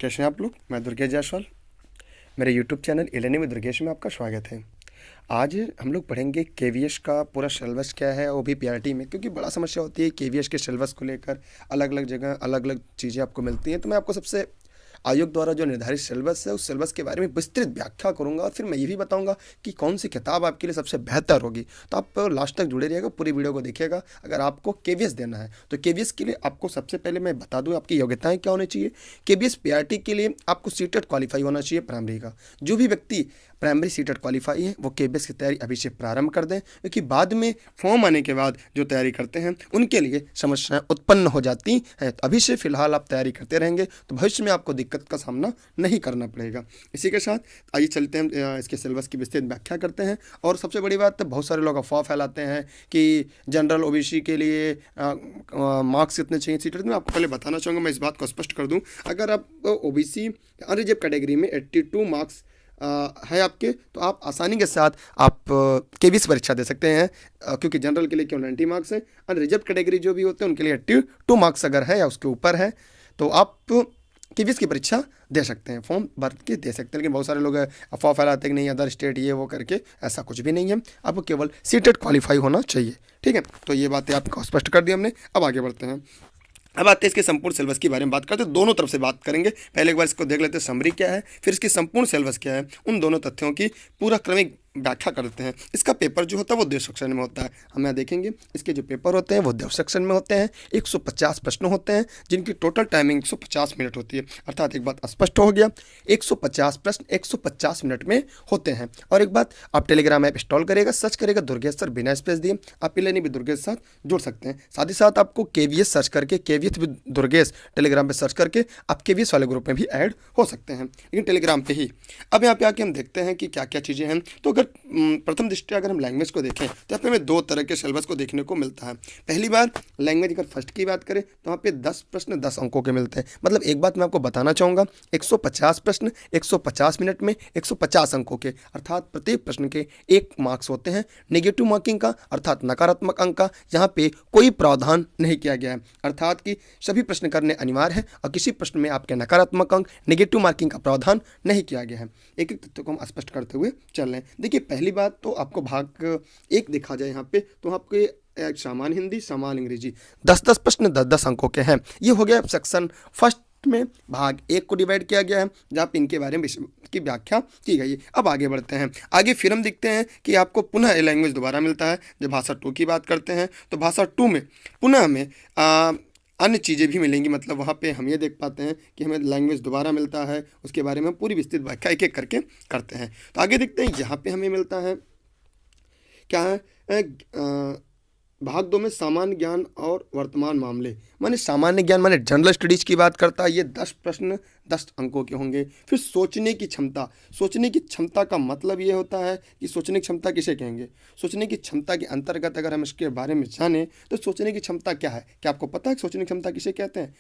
कैसे हैं आप लोग। मैं दुर्गेश जायसवाल, मेरे यूट्यूब चैनल इलेनी में दुर्गेश में आपका स्वागत है। आज हम लोग पढ़ेंगे केवीएस का पूरा सिलेबस क्या है, वो भी पीआरटी में, क्योंकि बड़ा समस्या होती है केवीएस के सिलेबस को लेकर। अलग अलग जगह अलग अलग चीज़ें आपको मिलती हैं, तो मैं आपको सबसे आयोग द्वारा जो निर्धारित सिलेबस है उस सिलेबस के बारे में विस्तृत व्याख्या करूंगा और फिर मैं ये भी बताऊंगा कि कौन सी किताब आपके लिए सबसे बेहतर होगी। तो आप लास्ट तक जुड़े रहिएगा, पूरी वीडियो को देखिएगा। अगर आपको केवीएस देना है तो केवीएस के लिए आपको सबसे पहले मैं बता दूं आपकी योग्यताएं क्या होनी चाहिए। केवीएस पीआरटी के लिए आपको सीटेट क्वालिफाई होना चाहिए प्राइमरी का। जो भी व्यक्ति प्राइमरी सीटेट क्वालिफाई है वो केवीएस की तैयारी अभी से प्रारंभ कर दें, क्योंकि बाद में फॉर्म आने के बाद जो तैयारी करते हैं उनके लिए समस्याएं उत्पन्न हो जाती हैं। तो अभी से फिलहाल आप तैयारी करते रहेंगे तो भविष्य में आपको दिक्कत का सामना नहीं करना पड़ेगा। इसी के साथ आइए चलते हैं इसके सिलेबस की विस्तृत व्याख्या करते हैं। और सबसे बड़ी बात, बहुत सारे लोग अफवाह फैलाते हैं कि जनरल ओबीसी के लिए मार्क्स कितने चाहिए सीटेट में। आपको पहले बताना चाहूँगा, मैं इस बात को स्पष्ट कर दूं, अगर आप ओबीसी अनरिजर्व कैटेगरी में 82 मार्क्स है आपके, तो आप आसानी के साथ आप केवीएस परीक्षा दे सकते हैं, क्योंकि जनरल के लिए केवल 90 मार्क्स है। अनरिजर्व कैटेगरी जो भी होते हैं उनके लिए 82 मार्क्स अगर है या उसके ऊपर है तो आप केवीएस की परीक्षा दे सकते हैं, फॉर्म भर के दे सकते हैं। लेकिन बहुत सारे लोग अफवाह फैलाते हैं कि नहीं अदर स्टेट ये वो करके, ऐसा कुछ भी नहीं है। आपको केवल सीटेट क्वालिफाई होना चाहिए, ठीक है। तो ये बातें आपको स्पष्ट कर दी हमने। अब आगे बढ़ते हैं। अब आते हैं इसके संपूर्ण सिलेबस के बारे में बात करते हैं, दोनों तरफ से बात करेंगे। पहले एक बार इसको देख लेते हैं समरी क्या है, फिर इसकी संपूर्ण सिलेबस क्या है, उन दोनों तथ्यों की पूरा क्रमिक व्याख्या करते हैं। इसका पेपर जो होता है वो 2 सेक्शन में होता है। हम यहाँ देखेंगे इसके जो पेपर होते हैं वो 2 सेक्शन में होते हैं। 150 प्रश्न होते हैं जिनकी टोटल टाइमिंग 150 मिनट होती है। अर्थात एक बात स्पष्ट हो गया, 150 प्रश्न 150 मिनट में होते हैं। और एक बात, आप टेलीग्राम ऐप इंस्टॉल करेगा, सर्च करेगा दुर्गेश सर बिना स्पेस दिए, आप इलेनी भी दुर्गेश सर जुड़ सकते हैं। साथ ही साथ आपको केवीएस सर्च करके, केवीएस विद दुर्गेश टेलीग्राम पे सर्च करके आप केवीएस वाले ग्रुप में भी ऐड हो सकते हैं, लेकिन टेलीग्राम पे ही। अब यहाँ पे आके हम देखते हैं कि क्या क्या चीज़ें हैं। तो अगर प्रथम दृष्टया अगर हम लैंग्वेज को देखें तो यहाँ पे हमें 2 तरह के सिलेबस को देखने को मिलता है। पहली बार लैंग्वेज अगर फर्स्ट की बात करें तो वहाँ पे 10 प्रश्न 10 अंकों के मिलते हैं। मतलब एक बात मैं आपको बताना चाहूँगा, 150 प्रश्न 150 मिनट में 150 अंकों के, अर्थात प्रत्येक प्रश्न के 1 मार्क्स होते हैं। नेगेटिव मार्किंग का अर्थात नकारात्मक अंक का यहाँ पे कोई प्रावधान नहीं किया गया है, अर्थात कि सभी प्रश्न करने अनिवार्य है और किसी प्रश्न में आपके नकारात्मक अंक नेगेटिव मार्किंग का प्रावधान नहीं किया गया है। एक एक तथ्य को हम स्पष्ट करते हुए चल रहे हैं। देखिए पहली बात तो आपको भाग 1 देखा जाए यहाँ पे, तो आपके सामान्य हिंदी सामान्य अंग्रेजी 10-10 प्रश्न 10-10 अंकों के हैं। ये हो गया सेक्शन फर्स्ट में भाग 1 को डिवाइड किया गया है, जहाँ पे इनके बारे में की व्याख्या की गई है। अब आगे बढ़ते हैं। आगे फिर हम देखते हैं कि आपको पुनः ये लैंग्वेज दोबारा मिलता है। जब भाषा 2 की बात करते हैं तो भाषा 2 में पुनः हमें अन्य चीज़ें भी मिलेंगी। मतलब वहाँ पे हम ये देख पाते हैं कि हमें लैंग्वेज दोबारा मिलता है, उसके बारे में पूरी विस्तृत व्याख्या एक एक करके करते हैं। तो आगे देखते हैं, यहाँ पे हमें मिलता है क्या है, भाग 2 में सामान्य ज्ञान और वर्तमान मामले, माने सामान्य ज्ञान माने जनरल स्टडीज की बात करता है। ये 10 प्रश्न 10 अंकों के होंगे। फिर सोचने की क्षमता, सोचने की क्षमता का मतलब ये होता है कि सोचने की क्षमता किसे कहेंगे। सोचने की क्षमता के अंतर्गत अगर हम इसके बारे में जानें तो सोचने की क्षमता क्या है, क्या आपको पता है सोचने की क्षमता किसे कहते हैं?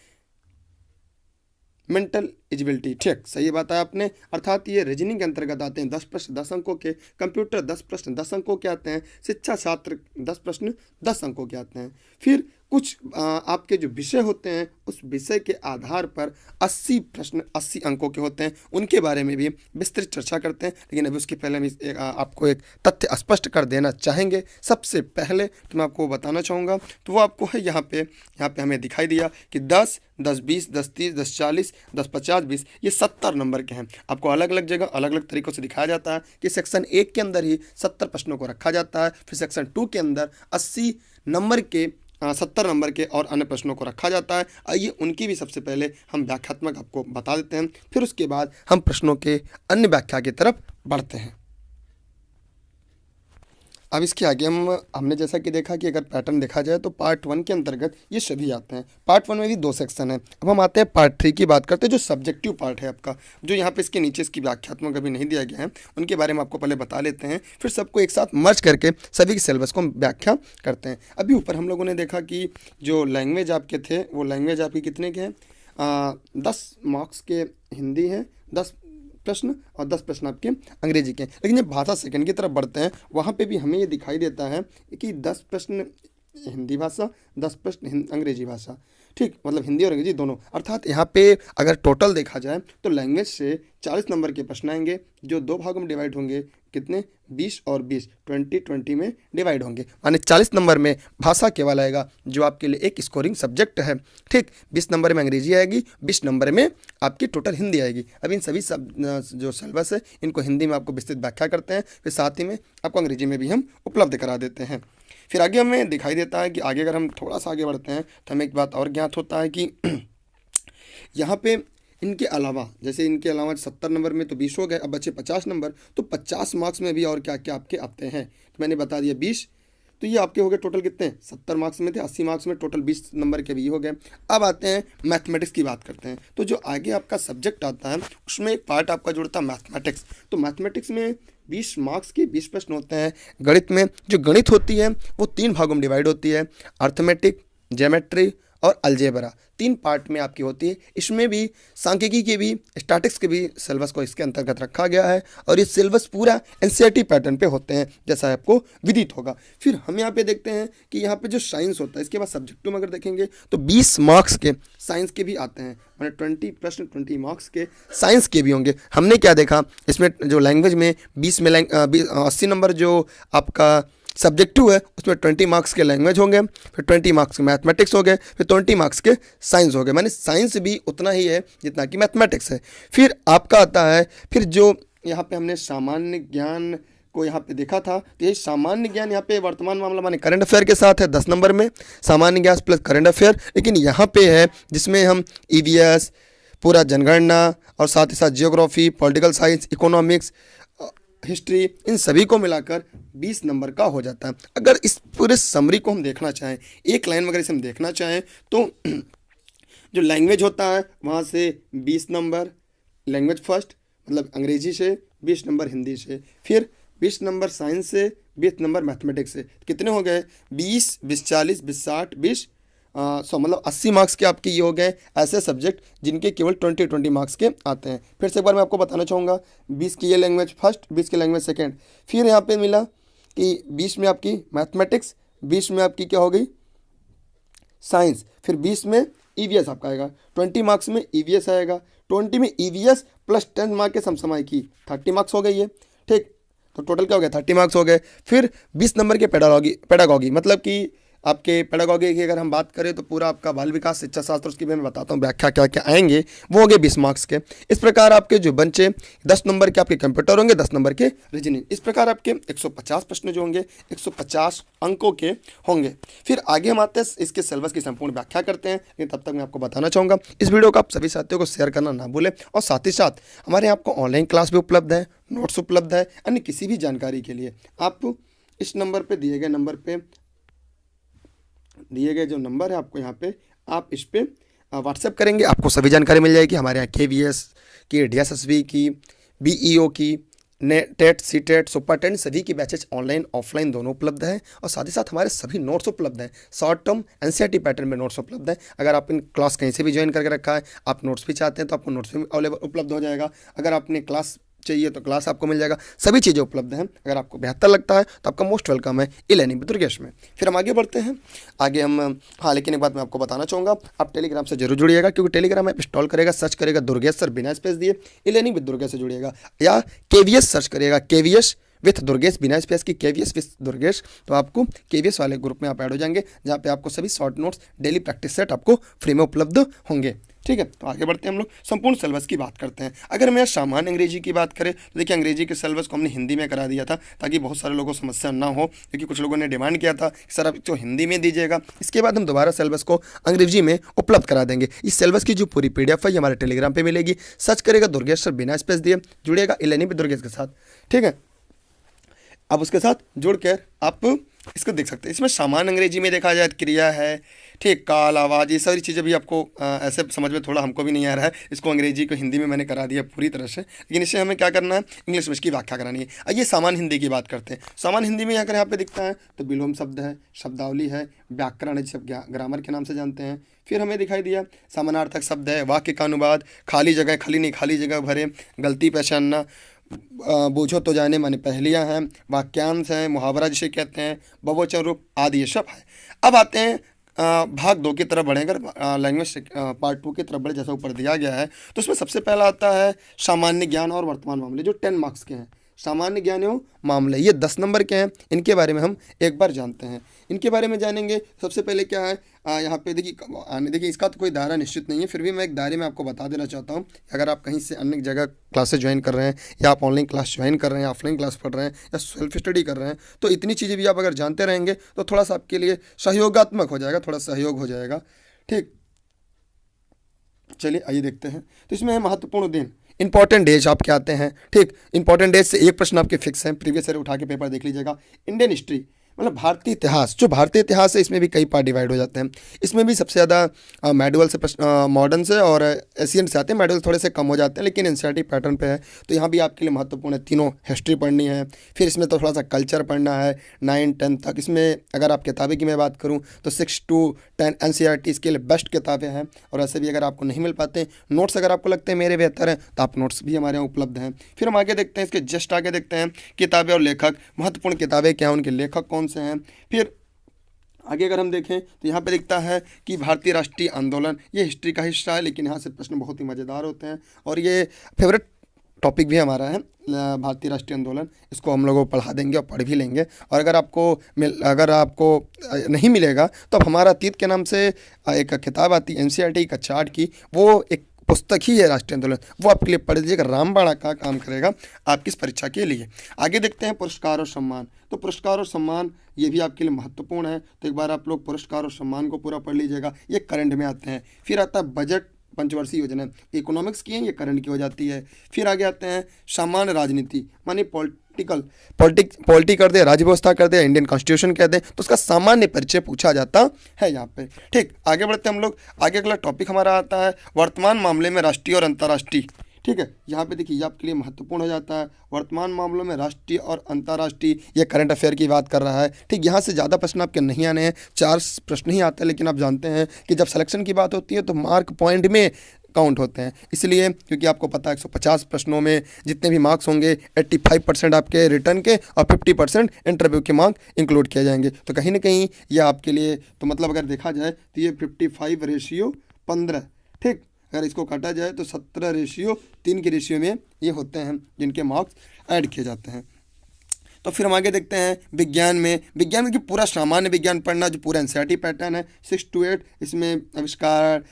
मेंटल एजिबिलिटी, ठीक सही बात है आपने। अर्थात ये रीजनिंग के अंतर्गत आते हैं। 10 प्रश्न 10 अंकों के, कंप्यूटर 10 प्रश्न 10 अंकों के आते हैं, शिक्षा शास्त्र 10 प्रश्न 10 अंकों के आते हैं। फिर कुछ आपके जो विषय होते हैं उस विषय के आधार पर 80 प्रश्न 80 अंकों के होते हैं, उनके बारे में भी विस्तृत चर्चा करते हैं। लेकिन अभी उसके पहले हम आपको एक तथ्य स्पष्ट कर देना चाहेंगे। सबसे पहले तो मैं आपको बताना चाहूँगा, तो वो आपको है यहाँ पे हमें दिखाई दिया कि 10 10 20 10 30 10 40 10 50 20 ये 70 नंबर के हैं। आपको अलग अलग जगह अलग अलग तरीक़ों से दिखाया जाता है कि सेक्शन 1 के अंदर ही 70 प्रश्नों को रखा जाता है, फिर सेक्शन 2 के अंदर 80 नंबर के 70 नंबर के और अन्य प्रश्नों को रखा जाता है। आइए उनकी भी सबसे पहले हम व्याख्यात्मक आपको बता देते हैं, फिर उसके बाद हम प्रश्नों के अन्य व्याख्या की तरफ बढ़ते हैं। अब इसके आगे हमने जैसा कि देखा कि अगर पैटर्न देखा जाए तो पार्ट 1 के अंतर्गत ये सभी आते हैं। पार्ट 1 में भी 2 सेक्शन है। अब हम आते हैं पार्ट 3 की बात करते हैं, जो सब्जेक्टिव पार्ट है आपका, जो यहाँ पे इसके नीचे इसकी व्याख्यात्मक अभी नहीं दिया गया है, उनके बारे में आपको पहले बता लेते हैं, फिर सबको एक साथ मर्ज करके सभी के सिलेबस को हम व्याख्या करते हैं। अभी ऊपर हम लोगों ने देखा कि जो लैंग्वेज आपके थे वो लैंग्वेज आपकी कितने के हैं, 10 मार्क्स के हिंदी हैं, 10 प्रश्न और 10 प्रश्न आपके अंग्रेजी के। लेकिन जब भाषा सेकंड की तरफ बढ़ते हैं वहाँ पे भी हमें ये दिखाई देता है कि 10 प्रश्न हिंदी भाषा 10 प्रश्न अंग्रेजी भाषा, ठीक, मतलब हिंदी और अंग्रेजी दोनों। अर्थात यहाँ पे अगर टोटल देखा जाए तो लैंग्वेज से 40 नंबर के प्रश्न आएंगे जो 2 भागों में डिवाइड होंगे। कितने? 20 और 20, 20 में डिवाइड होंगे। माने 40 नंबर में भाषा केवल आएगा जो आपके लिए एक स्कोरिंग सब्जेक्ट है। ठीक, 20 नंबर में अंग्रेजी आएगी, 20 नंबर में आपकी टोटल हिंदी आएगी। अब इन सभी जो सिलेबस है इनको हिंदी में आपको विस्तृत व्याख्या करते हैं, फिर साथ ही में आपको अंग्रेजी में भी हम उपलब्ध करा देते हैं। फिर आगे हमें दिखाई देता है कि आगे अगर हम थोड़ा सा आगे बढ़ते हैं तो हमें एक बात और ज्ञात होता है कि यहाँ पे इनके अलावा, जैसे इनके अलावा 70 नंबर में तो 20 हो गए, अब बचे 50 नंबर, तो 50 मार्क्स में भी और क्या क्या आपके आते हैं। तो मैंने बता दिया 20, तो ये आपके हो गए टोटल कितने? 70 मार्क्स में थे, 80 मार्क्स में टोटल 20 नंबर के भी हो गए। अब आते हैं मैथमेटिक्स की बात करते हैं। तो जो आगे आपका सब्जेक्ट आता है उसमें एक पार्ट आपका जुड़ता है मैथमेटिक्स। तो मैथमेटिक्स में 20 मार्क्स के 20 प्रश्न होते हैं। गणित में जो गणित होती है वो 3 भागों में डिवाइड होती है, अर्थमेटिक, ज्योमेट्री और अलजेब्रा, 3 पार्ट में आपकी होती है। इसमें भी सांख्यिकी के भी, स्टैटिक्स के भी सिलेबस को इसके अंतर्गत रखा गया है और ये सिलेबस पूरा एनसीईआरटी पैटर्न पे होते हैं, जैसा आपको विदित होगा। फिर हम यहाँ पे देखते हैं कि यहाँ पे जो साइंस होता है, इसके बाद सब्जेक्टिव में अगर देखेंगे तो 20 मार्क्स के साइंस के भी आते हैं, मैंने 20 प्रश्न 20 मार्क्स के साइंस के भी होंगे। हमने क्या देखा इसमें, जो लैंग्वेज में 80 नंबर जो आपका सब्जेक्टिव है उसमें 20 मार्क्स के लैंग्वेज होंगे, फिर 20 मार्क्स के मैथमेटिक्स हो गए, फिर 20 मार्क्स के साइंस हो गए। माने साइंस भी उतना ही है जितना कि मैथमेटिक्स है। फिर आपका आता है, फिर जो यहाँ पे हमने सामान्य ज्ञान को यहाँ पे देखा था, तो ये सामान्य ज्ञान यहाँ पे वर्तमान मामला माने करंट अफेयर के साथ है 10 नंबर में, सामान्य ज्ञान प्लस करंट अफेयर। लेकिन यहाँ पे है जिसमें हम ईवीएस, पूरा जनगणना और साथ ही साथ geography, political science, economics, history, इन सभी को मिलाकर 20 नंबर का हो जाता है। अगर इस पूरे समरी को हम देखना चाहें, एक लाइन में अगर इसे हम देखना चाहें तो जो लैंग्वेज होता है वहाँ से 20 नंबर लैंग्वेज फर्स्ट, मतलब अंग्रेजी से, 20 नंबर हिंदी से, फिर 20 नंबर साइंस से, 20 नंबर मैथमेटिक्स से। कितने हो गए? 20, 20, 40, 20, 60, 20, मतलब 80 मार्क्स के आपके ये हो गए ऐसे सब्जेक्ट जिनके केवल 20 मार्क्स के आते हैं। फिर से एक बार मैं आपको बताना चाहूँगा, 20 की ये लैंग्वेज फर्स्ट, 20 की लैंग्वेज सेकेंड, फिर यहाँ पे मिला कि 20 में आपकी मैथमेटिक्स, 20 में आपकी क्या हो गई साइंस, फिर 20 में ईवीएस आपका आएगा, 20 मार्क्स में ईवीएस आएगा, 20 में ईवीएस प्लस 10 मार्क के समसामयिकी, 30 मार्क्स हो गई है। ठीक, तो टोटल क्या हो गया? 30 मार्क्स हो गए। फिर 20 नंबर के पेडागॉगी मतलब कि आपके पेडागॉगी की अगर हम बात करें तो पूरा आपका बाल विकास शिक्षा शास्त्र, उसकी मैं बताता हूँ व्याख्या क्या क्या आएंगे, वो हो गए 20 मार्क्स के। इस प्रकार आपके जो बच्चे 10 नंबर के आपके कंप्यूटर होंगे, 10 नंबर के रीजनिंग। इस प्रकार आपके 150 प्रश्न जो होंगे 150 अंकों के होंगे। फिर आगे हम आते हैं इसके सिलेबस की संपूर्ण व्याख्या करते हैं, लेकिन तब तक मैं आपको बताना चाहूँगा इस वीडियो को आप सभी साथियों को शेयर करना ना भूलें, और साथ ही साथ हमारे यहाँ आपको ऑनलाइन क्लास भी उपलब्ध है, नोट्स उपलब्ध है। अन्य किसी भी जानकारी के लिए आप इस नंबर पर दिए गए जो नंबर है आपको यहाँ पे, आप इस पे व्हाट्सएप करेंगे, आपको सभी जानकारी मिल जाएगी। हमारे यहाँ केवीएस की, डीएसएसबी की, बीईओ की, टेट, सीटेट, सुपर टेट, सभी की बैचेज ऑनलाइन ऑफलाइन दोनों उपलब्ध हैं। और साथ ही साथ हमारे सभी नोट्स उपलब्ध हैं, शॉर्ट टर्म एनसीईआरटी पैटर्न में नोट्स उपलब्ध हैं। अगर आप इन क्लास कहीं से भी ज्वाइन करके रखा है, आप नोट्स भी चाहते हैं तो आपको नोट्स भी अवेलेबल उपलब्ध हो जाएगा। अगर आपने क्लास चाहिए तो क्लास आपको मिल जाएगा, सभी चीज़ें उपलब्ध हैं। अगर आपको बेहतर लगता है तो आपका मोस्ट वेलकम है ई-लर्निंग विद दुर्गेश में। फिर हम आगे बढ़ते हैं, आगे हम लेकिन एक बात मैं आपको बताना चाहूँगा, आप टेलीग्राम से जरूर जुड़िएगा, क्योंकि टेलीग्राम ऐप इंस्टॉल करेगा, सर्च करेगा दुर्गेश सर बिना स्पेस दिए, ई-लर्निंग विद दुर्गेश से जुड़िएगा, या केवीएस सर्च करिएगा, केवीएस विथ दुर्गेश बिना स्पेस की, केवीएस विथ दुर्गेश, तो आपको केवीएस वाले ग्रुप में आप ऐड हो जाएंगे, जहाँ पे आपको सभी short notes, daily practice set आपको फ्री में उपलब्ध होंगे। ठीक है, तो आगे बढ़ते हैं, हम लोग संपूर्ण सिलेबस की बात करते हैं। अगर मैं सामान्य अंग्रेजी की बात करें तो देखिए, अंग्रेजी के सिलेबस को हमने हिंदी में करा दिया था ताकि बहुत सारे लोगों को समस्या ना हो, क्योंकि कुछ लोगों ने डिमांड किया था कि सर आप तो हिंदी में दीजिएगा। इसके बाद हम दोबारा सिलेबस को अंग्रेजी में उपलब्ध करा देंगे। इस सिलेबस की जो पूरी PDF है हमारे टेलीग्राम पर मिलेगी, सर्च करेगा दुर्गेश सर बिना स्पेस दिए, जुड़ेगा ई-लर्निंग विद दुर्गेश के साथ। ठीक है, अब उसके साथ जुड़कर आप इसको देख सकते हैं। इसमें सामान्य अंग्रेजी में देखा जाए क्रिया है, ठीक, काल, आवाज़, ये सारी चीज़ें भी आपको ऐसे समझ में थोड़ा हमको भी नहीं आ रहा है, इसको अंग्रेजी को हिंदी में मैंने करा दिया पूरी तरह से, लेकिन इससे हमें क्या करना है, इंग्लिश में इसकी व्याख्या करानी है। आइए सामान्य हिंदी की बात करते हैं। सामान्य हिंदी में अगर यहाँ पे दिखता है तो विलोम शब्द है, शब्दावली है, व्याकरण है जिसे ग्रामर के नाम से जानते हैं। फिर हमें दिखाई दिया समानार्थक शब्द है, वाक्य का अनुवाद, खाली जगह, खाली नहीं खाली जगह भरे, गलती पहचानना, बूझो तो जाने माने पहेलियाँ हैं, वाक्यांश हैं, मुहावरा जिसे कहते हैं, बहुवचन रूप आदि, ये सब है। अब आते हैं भाग 2 की तरफ बढ़ें, अगर लैंग्वेज पार्ट 2 की तरफ बढ़े जैसा ऊपर दिया गया है, तो उसमें सबसे पहला आता है सामान्य ज्ञान और वर्तमान मामले, जो 10 मार्क्स के हैं। सामान्य ज्ञान एवं मामले ये 10 नंबर के हैं। इनके बारे में हम एक बार जानते हैं। इनके बारे में जानेंगे। सबसे पहले क्या है, यहाँ पे देखिए इसका तो कोई दायरा निश्चित नहीं है, फिर भी मैं एक दायरे में आपको बता देना चाहता हूँ। अगर आप कहीं से अन्य जगह क्लासेस ज्वाइन कर रहे हैं, या आप ऑनलाइन क्लास ज्वाइन कर रहे हैं, ऑफलाइन क्लास पढ़ रहे हैं, या सेल्फ स्टडी कर रहे हैं, तो इतनी चीज़ें भी आप अगर जानते रहेंगे तो थोड़ा सा आपके लिए सहयोगात्मक हो जाएगा, थोड़ा सहयोग हो जाएगा। ठीक, चलिए आइए देखते हैं। तो इसमें है महत्वपूर्ण दिन, इंपॉर्टेंट डेज आपके आते हैं। ठीक, इंपॉर्टेंट डेज से एक प्रश्न आपके फिक्स हैं, प्रीवियस ईयर उठा के पेपर देख लीजिएगा। इंडियन हिस्ट्री मतलब भारतीय इतिहास, जो भारतीय इतिहास है इसमें भी कई पार्ट डिवाइड हो जाते हैं। इसमें भी सबसे ज़्यादा मेडुअल से मॉडर्न से और एशियन से आते हैं। मेडुअल थोड़े से कम हो जाते हैं, लेकिन एनसीईआरटी पैटर्न पे है, तो यहाँ भी आपके लिए महत्वपूर्ण है। तीनों हिस्ट्री पढ़नी है, फिर इसमें तो थोड़ा सा कल्चर पढ़ना है 9-10 तक। इसमें अगर आप किताबें की मैं बात करूँ तो 6 to 10 एनसीईआरटी इसके लिए बेस्ट किताबें हैं। और ऐसे भी अगर आपको नहीं मिल पाते नोट्स, अगर आपको लगते हैं मेरे बेहतर हैं, तो आप नोट्स भी हमारे यहाँ उपलब्ध हैं। फिर हम आगे देखते हैं, इसके जस्ट आगे देखते हैं किताबें और लेखक। महत्वपूर्ण किताबें क्या हैं, उनके लेखक कौन से हैं। फिर आगे अगर हम देखें तो यहाँ पे दिखता है कि भारतीय राष्ट्रीय आंदोलन, ये हिस्ट्री का हिस्सा है, लेकिन यहाँ से प्रश्न बहुत ही मज़ेदार होते हैं और ये फेवरेट टॉपिक भी हमारा है, भारतीय राष्ट्रीय आंदोलन। इसको हम लोगों को पढ़ा देंगे और पढ़ भी लेंगे। और अगर आपको नहीं मिलेगा तो अब हमारा अतीत के नाम से एक किताब आती है एनसीईआरटी का चार्ट की, वो एक पुस्तक ही है राष्ट्रीय आंदोलन, वो आपके लिए पढ़ लीजिएगा, रामबाण का काम करेगा आपकी इस परीक्षा के लिए। आगे देखते हैं पुरस्कार और सम्मान। तो पुरस्कार और सम्मान ये भी आपके लिए महत्वपूर्ण है, तो एक बार आप लोग पुरस्कार और सम्मान को पूरा पढ़ लीजिएगा, ये करंट में आते हैं। फिर आता है बजट पंचवर्षीय योजना, इकोनॉमिक्स की है, ये करंट की हो जाती है। फिर आगे आते हैं सामान्य राजनीति, माने पॉलिटी कर दे, राज्य व्यवस्था कर दे, इंडियन कॉन्स्टिट्यूशन कह दे, तो उसका सामान्य परिचय पूछा जाता है यहाँ पे। ठीक, आगे बढ़ते हैं हम लोग। आगे अगला टॉपिक हमारा आता है वर्तमान मामले में राष्ट्रीय और अंतर्राष्ट्रीय। ठीक है, यहाँ पे देखिए ये आपके लिए महत्वपूर्ण हो जाता है। वर्तमान मामलों में राष्ट्रीय और अंतर्राष्ट्रीय, ये करंट अफेयर की बात कर रहा है। ठीक, यहाँ से ज़्यादा प्रश्न आपके नहीं आने हैं, 4 प्रश्न ही आते हैं, लेकिन आप जानते हैं कि जब सिलेक्शन की बात होती है तो मार्क पॉइंट में काउंट होते हैं। इसलिए क्योंकि आपको पता है 150 प्रश्नों में जितने भी मार्क्स होंगे 85% आपके रिटर्न के और 50% इंटरव्यू के मार्क इंक्लूड किए जाएंगे। तो कहीं ना कहीं ये आपके लिए, तो मतलब अगर देखा जाए तो ये 55:15। ठीक, अगर इसको काटा जाए तो 17:3 के रेशियो में ये होते हैं जिनके मार्क्स ऐड किए जाते हैं। तो फिर हम आगे देखते हैं विज्ञान में कि पूरा सामान्य विज्ञान पढ़ना, जो पूरा एनसीईआरटी पैटर्न है 6 to 8, इसमें आविष्कार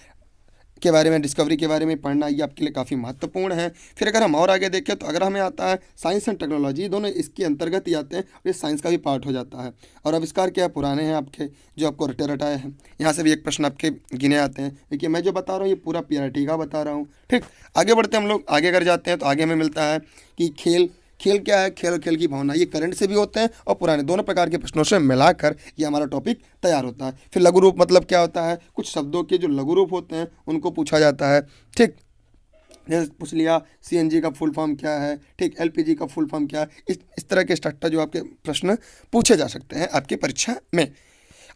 के बारे में, डिस्कवरी के बारे में पढ़ना, ये आपके लिए काफ़ी महत्वपूर्ण है। फिर अगर हम और आगे देखें तो अगर हमें आता है साइंस एंड टेक्नोलॉजी, दोनों इसके अंतर्गत ही आते हैं और ये साइंस का भी पार्ट हो जाता है। और आविष्कार क्या पुराने हैं आपके, जो आपको रटाए हैं, यहाँ से भी एक प्रश्न आपके गिने आते हैं। देखिए मैं जो बता रहा हूँ ये पूरा पीआरटी का बता रहा हूँ। ठीक, आगे बढ़ते हैं हम लोग। आगे अगर जाते हैं तो आगे हमें मिलता है कि खेल क्या है, खेल की भावना, ये करंट से भी होते हैं और पुराने, दोनों प्रकार के प्रश्नों से मिलाकर ये हमारा टॉपिक तैयार होता है। फिर लघु रूप मतलब क्या होता है, कुछ शब्दों के जो लघु रूप होते हैं उनको पूछा जाता है। ठीक, जैसे पूछ लिया सीएनजी का फुल फॉर्म क्या है, ठीक, एलपीजी का फुल फॉर्म क्या है, इस तरह के स्ट्रक्चर जो आपके प्रश्न पूछे जा सकते हैं आपकी परीक्षा में।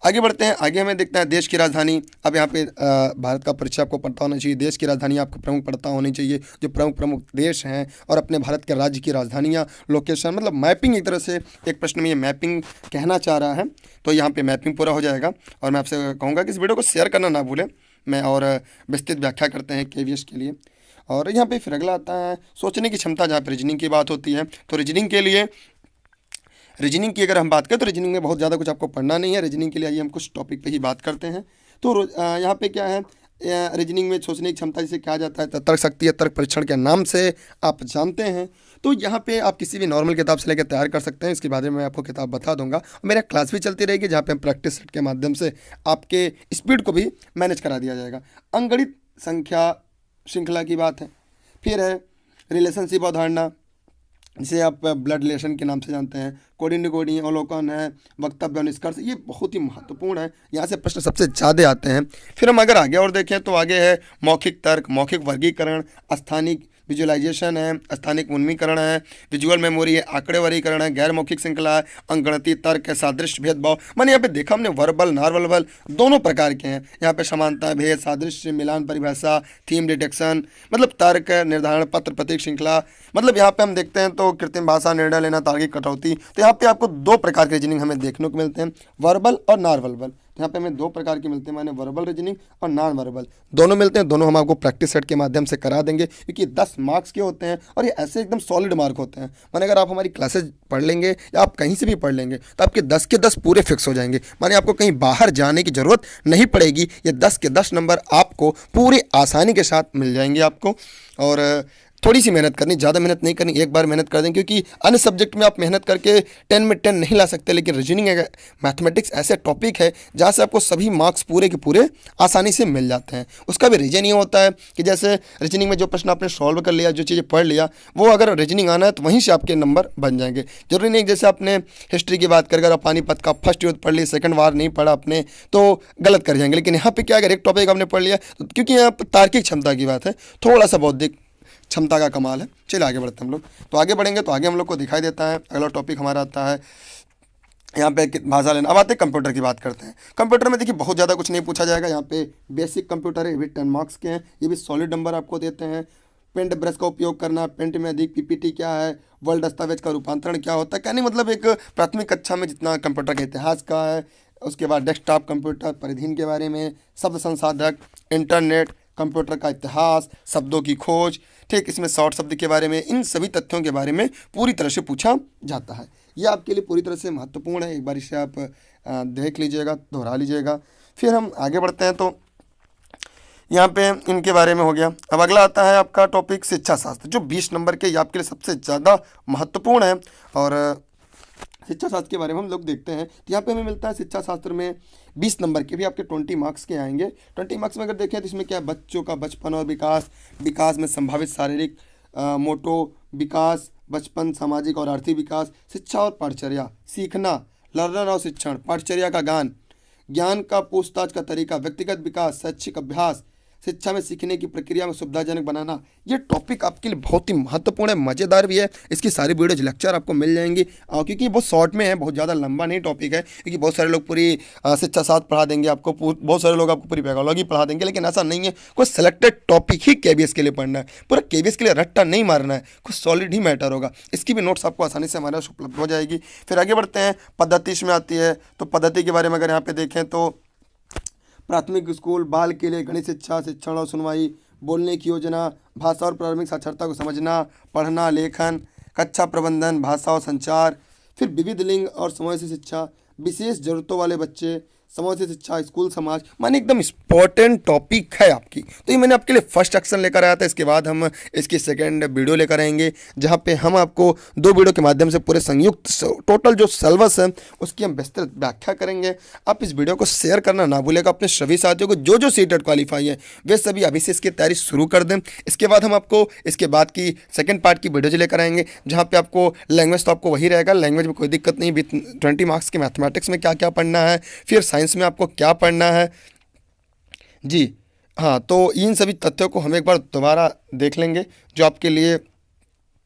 आगे बढ़ते हैं। आगे हमें देखना है देश की राजधानी। अब यहाँ पे भारत का परिचय आपको पता होना चाहिए, देश की राजधानी आपको प्रमुख पता होनी चाहिए, जो प्रमुख देश हैं और अपने भारत के राज्य की राजधानियाँ, लोकेशन, मतलब मैपिंग। एक तरह से एक प्रश्न में ये मैपिंग कहना चाह रहा है, तो यहाँ पे मैपिंग पूरा हो जाएगा। और मैं आपसे कहूँगा कि इस वीडियो को शेयर करना ना भूलें। मैं और विस्तृत व्याख्या करते हैं केवीएस के लिए। और यहाँ पे फिर अगला आता है सोचने की क्षमता, जहाँ पर रीजनिंग की बात होती है। तो रीजनिंग की अगर हम बात करें तो रीजनिंग में बहुत ज़्यादा कुछ आपको पढ़ना नहीं है। रीजनिंग के लिए आइए हम कुछ टॉपिक पे ही बात करते हैं। तो यहाँ पे क्या है, रीजनिंग में सोचने की क्षमता जिसे कहा जाता है, तर्क शक्ति या तर्क परीक्षण के नाम से आप जानते हैं। तो यहाँ पे आप किसी भी नॉर्मल किताब से लेकर तैयार कर सकते हैं। इसके बारे में मैं आपको किताब बता दूंगा। और मेरा क्लास भी चलती रहेगी जहाँ पे हम प्रैक्टिस सेट के माध्यम से आपके स्पीड को भी मैनेज करा दिया जाएगा। अंगणित संख्या श्रृंखला की बात है। फिर है रिलेशनशिप अवधारणा, जिसे आप ब्लड रिलेशन के नाम से जानते हैं। कोडिंग अवलोकन है, वक्तव्य और निष्कर्ष, ये बहुत ही महत्वपूर्ण है, यहाँ से प्रश्न सबसे ज़्यादा आते हैं। फिर हम अगर आगे और देखें तो आगे है मौखिक तर्क, मौखिक वर्गीकरण, स्थानिक विजुअलाइजेशन है, स्थानिक उन्मीकरण है, विजुअल मेमोरी है, आंकड़े वर्गीकरण है, गैर मौखिक श्रृंखला है, अंकगणितीय तर्क है, सादृश्य भेदभाव। मैंने यहाँ पे देखा हमने वर्बल नॉन वर्बल दोनों प्रकार के हैं। यहाँ पे समानता, भेद, सादृश्य, मिलान, परिभाषा, थीम डिटेक्शन, मतलब तर्क निर्धारण, पत्र प्रतीक श्रृंखला। मतलब यहाँ पे हम देखते हैं तो कृत्रिम भाषा, निर्णय लेना, तार्किक कटौती। तो यहाँ पे आपको 2 प्रकार के रीजनिंग हमें देखने को मिलते हैं, वर्बल और नॉन वर्बल। यहाँ पे हमें 2 प्रकार के मिलते हैं, माने वर्बल रीजनिंग और नॉन वर्बल, दोनों मिलते हैं। दोनों हम आपको प्रैक्टिस सेट के माध्यम से करा देंगे, क्योंकि 10 मार्क्स के होते हैं और ये ऐसे एकदम सॉलिड मार्क होते हैं। माने अगर आप हमारी क्लासेज पढ़ लेंगे या आप कहीं से भी पढ़ लेंगे तो आपके 10 के 10 पूरे फिक्स हो जाएंगे। माने आपको कहीं बाहर जाने की ज़रूरत नहीं पड़ेगी, ये 10 के 10 नंबर आपको पूरी आसानी के साथ मिल जाएंगे आपको। और थोड़ी सी मेहनत करनी, ज़्यादा मेहनत नहीं करनी, एक बार मेहनत कर दें, क्योंकि अन्य सब्जेक्ट में आप मेहनत करके 10 में 10 नहीं ला सकते, लेकिन रीजनिंग मैथमेटिक्स ऐसे टॉपिक है जहाँ से आपको सभी मार्क्स पूरे के पूरे आसानी से मिल जाते हैं। उसका भी रीजन ये होता है कि जैसे रीजनिंग में जो प्रश्न आपने सॉल्व कर लिया, जो चीज़ें पढ़ लिया, वो अगर रीजनिंग आना है तो वहीं से आपके नंबर बन जाएंगे। जरूरी नहीं जैसे आपने हिस्ट्री की बात कर, अगर आप पानीपत का फर्स्ट युद्ध पढ़ लिया, सेकंड वार नहीं पढ़ा आपने तो गलत कर जाएंगे। लेकिन यहाँ पे क्या, अगर एक टॉपिक आपने पढ़ लिया, तो क्योंकि यहाँ पर तार्किक क्षमता की बात है, थोड़ा सा बौद्धिक क्षमता का कमाल है। चलिए आगे बढ़ते हैं हम लोग। तो आगे बढ़ेंगे तो आगे हम लोग को दिखाई देता है अगला टॉपिक हमारा आता है यहाँ पे भाषा लेना। अब आते हैं कंप्यूटर की बात करते हैं। कंप्यूटर में देखिए बहुत ज़्यादा कुछ नहीं पूछा जाएगा। यहाँ पे बेसिक कंप्यूटर है, ये भी 10 मार्क्स के हैं, ये भी सॉलिड नंबर आपको देते हैं। पेंट ब्रश का उपयोग करना, पेंट में अधिक, पीपीटी क्या है, वर्ल्ड दस्तावेज का रूपांतरण क्या होता है, कहने मतलब एक प्राथमिक कक्षा में जितना कंप्यूटर के इतिहास का है। उसके बाद डेस्कटॉप कंप्यूटर, परिधीन के बारे में, शब्द संसाधक, इंटरनेट, कंप्यूटर का इतिहास, शब्दों की खोज, ठीक, इसमें शॉर्ट शब्द के बारे में, इन सभी तथ्यों के बारे में पूरी तरह से पूछा जाता है। ये आपके लिए पूरी तरह से महत्वपूर्ण है, एक बार इसे आप देख लीजिएगा, दोहरा लीजिएगा। फिर हम आगे बढ़ते हैं तो यहाँ पे इनके बारे में हो गया। अब अगला आता है आपका टॉपिक शिक्षा शास्त्र, जो 20 नंबर के, ये आपके लिए सबसे ज़्यादा महत्वपूर्ण है। और शिक्षा शास्त्र के बारे में हम लोग देखते हैं तो यहाँ पे हमें मिलता है शिक्षा शास्त्र में 20 नंबर के भी आपके 20 मार्क्स के आएंगे। 20 मार्क्स में अगर देखें तो इसमें क्या है, बच्चों का बचपन और विकास, विकास में संभावित शारीरिक मोटो विकास, बचपन, सामाजिक और आर्थिक विकास, शिक्षा और पाठचर्या, सीखना, लर्नर और शिक्षण, पाठचर्या का ज्ञान, ज्ञान का पूछताछ का तरीका, व्यक्तिगत विकास, शैक्षिक अभ्यास, शिक्षा में सीखने की प्रक्रिया में सुविधाजनक बनाना। ये टॉपिक आपके लिए बहुत ही महत्वपूर्ण है, मज़ेदार भी है। इसकी सारी वीडियोज लेक्चर आपको मिल जाएंगी, क्योंकि बहुत शॉर्ट में है, बहुत ज़्यादा लंबा नहीं टॉपिक है। क्योंकि बहुत सारे लोग पूरी शिक्षा शास्त्र पढ़ा देंगे आपको, बहुत सारे लोग आपको पूरी पैगोलॉजी पढ़ा देंगे, लेकिन ऐसा नहीं है। कोई सेलेक्टेड टॉपिक ही केबीएस के लिए पढ़ना है, पूरा केबीएस के लिए रट्टा नहीं मारना है, कुछ सॉलिड ही मैटर होगा। इसकी भी नोट्स आपको आसानी से हमारे पास उपलब्ध हो जाएगी। फिर आगे बढ़ते हैं, पद्धति इसमें आती है। तो पद्धति के बारे में अगर यहाँ पे देखें तो प्राथमिक स्कूल, बाल के लिए गणित शिक्षा, शिक्षण और सुनवाई, बोलने की योजना, भाषा और प्रारंभिक साक्षरता को समझना, पढ़ना, लेखन, कक्षा प्रबंधन, भाषा और संचार। फिर विविध लिंग और समूह से शिक्षा, विशेष जरूरतों वाले बच्चे, समूह से शिक्षा, स्कूल समाज, माने एकदम इम्पॉर्टेंट टॉपिक है आपकी। तो ये मैंने आपके लिए फर्स्ट एक्शन लेकर आया था। इसके बाद हम इसकी सेकेंड वीडियो लेकर आएंगे, जहाँ पे हम आपको 2 वीडियो के माध्यम से पूरे संयुक्त टोटल जो सिलेबस है उसकी हम विस्तृत व्याख्या करेंगे। आप इस वीडियो को शेयर करना ना भूलेगा अपने सभी साथियों को, जो सीटेट क्वालिफाई है वे सभी अभी से इसकी तैयारी शुरू कर दें। इसके बाद हम आपको इसके बाद की सेकेंड पार्ट की वीडियो लेकर आएंगे, जहाँ पे आपको लैंग्वेज तो आपको वही रहेगा, लैंग्वेज में कोई दिक्कत नहीं। 20 मार्क्स के मैथमेटिक्स में क्या क्या पढ़ना है, फिर साइंस में आपको क्या पढ़ना है जी। हाँ, तो इन सभी तथ्यों को हम एक बार दोबारा देख लेंगे, जो आपके लिए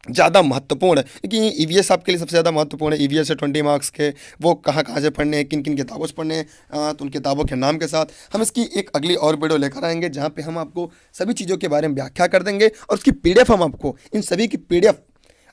ज़्यादा महत्वपूर्ण है। क्योंकि ईवीएस आपके लिए सबसे ज़्यादा महत्वपूर्ण है। ईवीएस है 20 मार्क्स के, वो कहाँ कहाँ से पढ़ने हैं, किन किन किताबों से पढ़ने हैं, तो उन किताबों के नाम के साथ हम इसकी एक अगली और वीडियो लेकर आएंगे, जहाँ पे हम आपको सभी चीज़ों के बारे में व्याख्या कर देंगे। और उसकी पीडीएफ हम आपको, इन सभी की पीडीएफ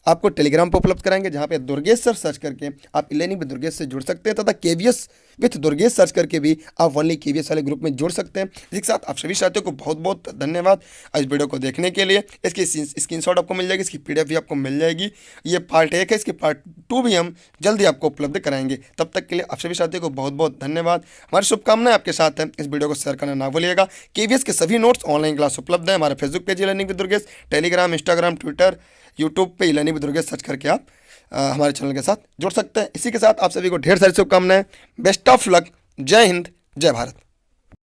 आपको टेलीग्राम पर उपलब्ध कराएंगे, जहाँ पे दुर्गेश सर सर्च करके आप लर्निंग विद दुर्गेश से जुड़ सकते हैं, तथा केवीएस विथ दुर्गेश सर्च करके भी आप ओनली केवीएस वाले ग्रुप में जुड़ सकते हैं। इसके साथ आप सभी साथियों को बहुत बहुत धन्यवाद इस वीडियो को देखने के लिए। इसकी स्क्रीनशॉट आपको मिल जाएगी, इसकी पीडीएफ भी आपको मिल जाएगी। ये पार्ट 1 है, इसकी पार्ट 2 भी हम जल्दी आपको उपलब्ध कराएंगे। तब तक के लिए आप सभी साथियों को बहुत बहुत धन्यवाद। हमारी शुभकामनाएं आपके साथ हैं। इस वीडियो को शेयर करना ना भूलिएगा। केवीएस के सभी नोट्स ऑनलाइन क्लास उपलब्ध है। हमारा Facebook page learning with Durgesh, Telegram, Instagram, Twitter, YouTube पे लर्निंग विद दुर्गेश सर्च करके आप हमारे चैनल के साथ जुड़ सकते हैं। इसी के साथ आप सभी को ढेर सारी शुभकामनाएं। Best of luck. जय हिंद, जय भारत।